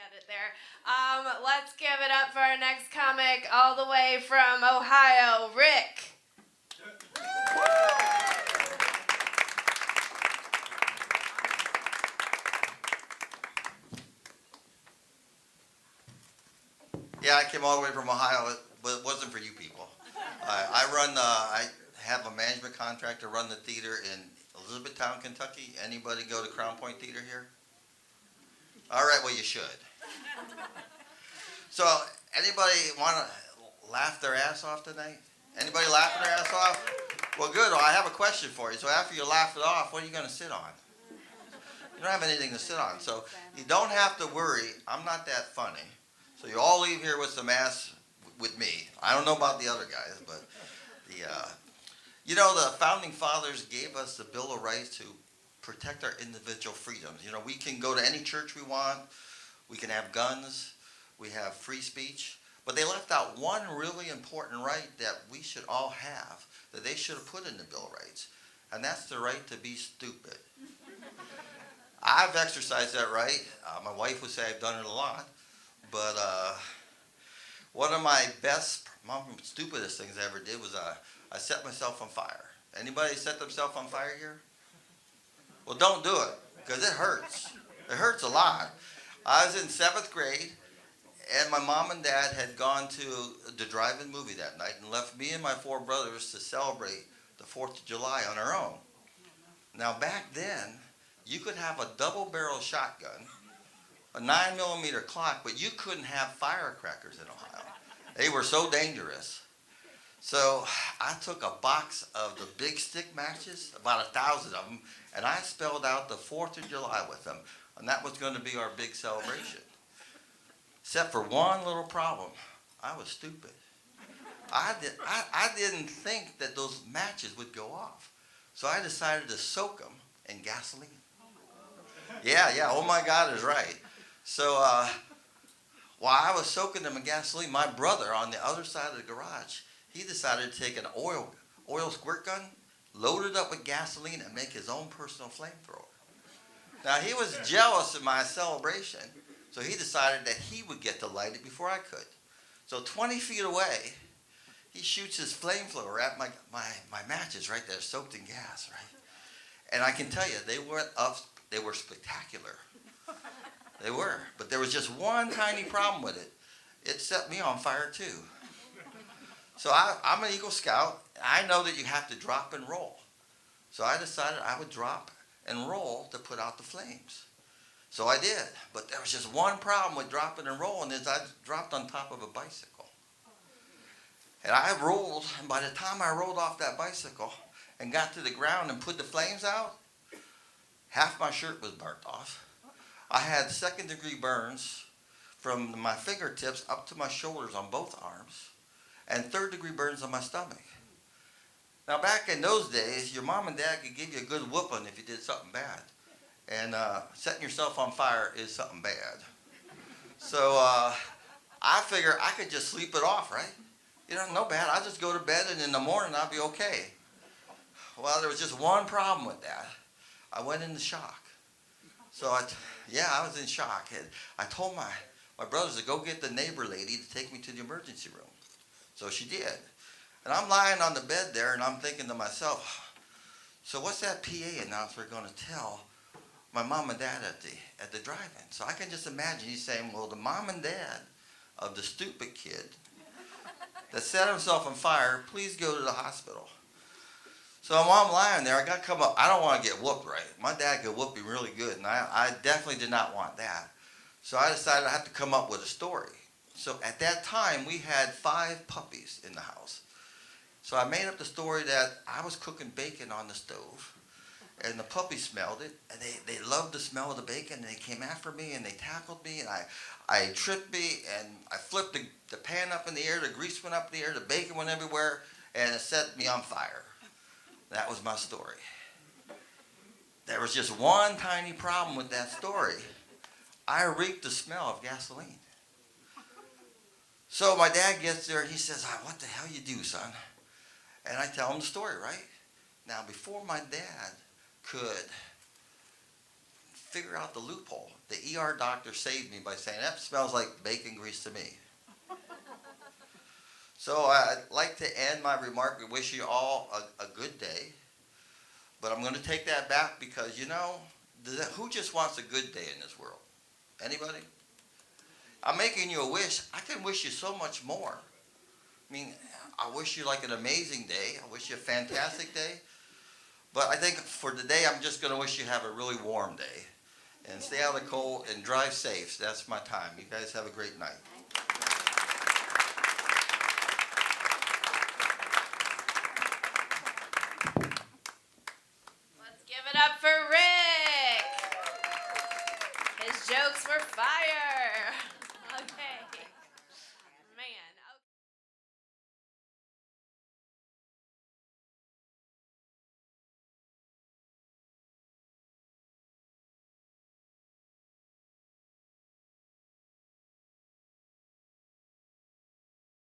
get it there. Let's give it up for our next comic, all the way from Ohio, Rick. Yeah, I came all the way from Ohio, but it wasn't for you people. I have a management contract to run the theater in Elizabethtown, Kentucky. Anybody go to Crown Point Theater here? All right, well, you should. So, anybody want to laugh their ass off tonight? Anybody laughing their ass off? Well, good. Well, I have a question for you. So, after you laugh it off, what are you going to sit on? You don't have anything to sit on. So, you don't have to worry. I'm not that funny. So, you all leave here with some ass with me. I don't know about the other guys, but the founding fathers gave us the Bill of Rights to protect our individual freedoms. We can go to any church we want. We can have guns. We have free speech. But they left out one really important right that we should all have, that they should have put in the Bill of Rights. And that's the right to be stupid. I've exercised that right. My wife would say I've done it a lot. But one of my stupidest things I ever did was I set myself on fire. Anybody set themselves on fire here? Well, don't do it, because it hurts. It hurts a lot. I was in 7th grade, and my mom and dad had gone to the drive-in movie that night and left me and my 4 brothers to celebrate the 4th of July on our own. Now, back then, you could have a double-barrel shotgun, a 9mm clock, but you couldn't have firecrackers in Ohio. They were so dangerous. So I took a box of the big stick matches, about 1,000 of them, and I spelled out the 4th of July with them. And that was going to be our big celebration. Except for one little problem. I was stupid. I didn't think that those matches would go off. So I decided to soak them in gasoline. Yeah, oh my God is right. So while I was soaking them in gasoline, my brother on the other side of the garage, he decided to take an oil squirt gun, load it up with gasoline, and make his own personal flamethrower. Now, he was jealous of my celebration, so he decided that he would get to light it before I could. So 20 feet away, he shoots his flamethrower at my matches right there, soaked in gas, right? And I can tell you, they were spectacular. They were. But there was just one tiny problem with it. It set me on fire, too. So I'm an Eagle Scout. I know that you have to drop and roll. So I decided I would drop and roll to put out the flames. So I did. But there was just one problem with dropping and rolling is I dropped on top of a bicycle. And I rolled, and by the time I rolled off that bicycle and got to the ground and put the flames out, half my shirt was burnt off. I had 2nd-degree burns from my fingertips up to my shoulders on both arms, and 3rd-degree burns on my stomach. Now, back in those days, your mom and dad could give you a good whooping if you did something bad. And setting yourself on fire is something bad. So I figure I could just sleep it off, right? No bad. I'll just go to bed, and in the morning, I'll be okay. Well, there was just one problem with that. I went into shock. So I was in shock. And I told my brothers to go get the neighbor lady to take me to the emergency room. So she did. And I'm lying on the bed there, and I'm thinking to myself, so what's that PA announcer going to tell my mom and dad at the drive-in? So I can just imagine he's saying, well, the mom and dad of the stupid kid that set himself on fire, please go to the hospital. So while I'm lying there, I got to come up. I don't want to get whooped, right? My dad could whoop me really good, and I definitely did not want that. So I decided I had to come up with a story. So at that time, we had 5 puppies in the house. So I made up the story that I was cooking bacon on the stove, and the puppies smelled it, and they loved the smell of the bacon, and they came after me, and they tackled me, and I tripped me, and I flipped the pan up in the air, the grease went up in the air, the bacon went everywhere, and it set me on fire. That was my story. There was just one tiny problem with that story. I reeked the smell of gasoline. So my dad gets there, he says, what the hell you do, son? And I tell him the story, right? Now, before my dad could figure out the loophole. The ER doctor saved me by saying, that smells like bacon grease to me. So I'd like to end my remark. We wish you all a good day. But I'm going to take that back because, you know, who just wants a good day in this world? Anybody? I'm making you a wish. I can wish you so much more. I mean, I wish you like an amazing day. I wish you a fantastic day. But I think for today, I'm just going to wish you have a really warm day. And stay out of the cold and drive safe. That's my time. You guys have a great night.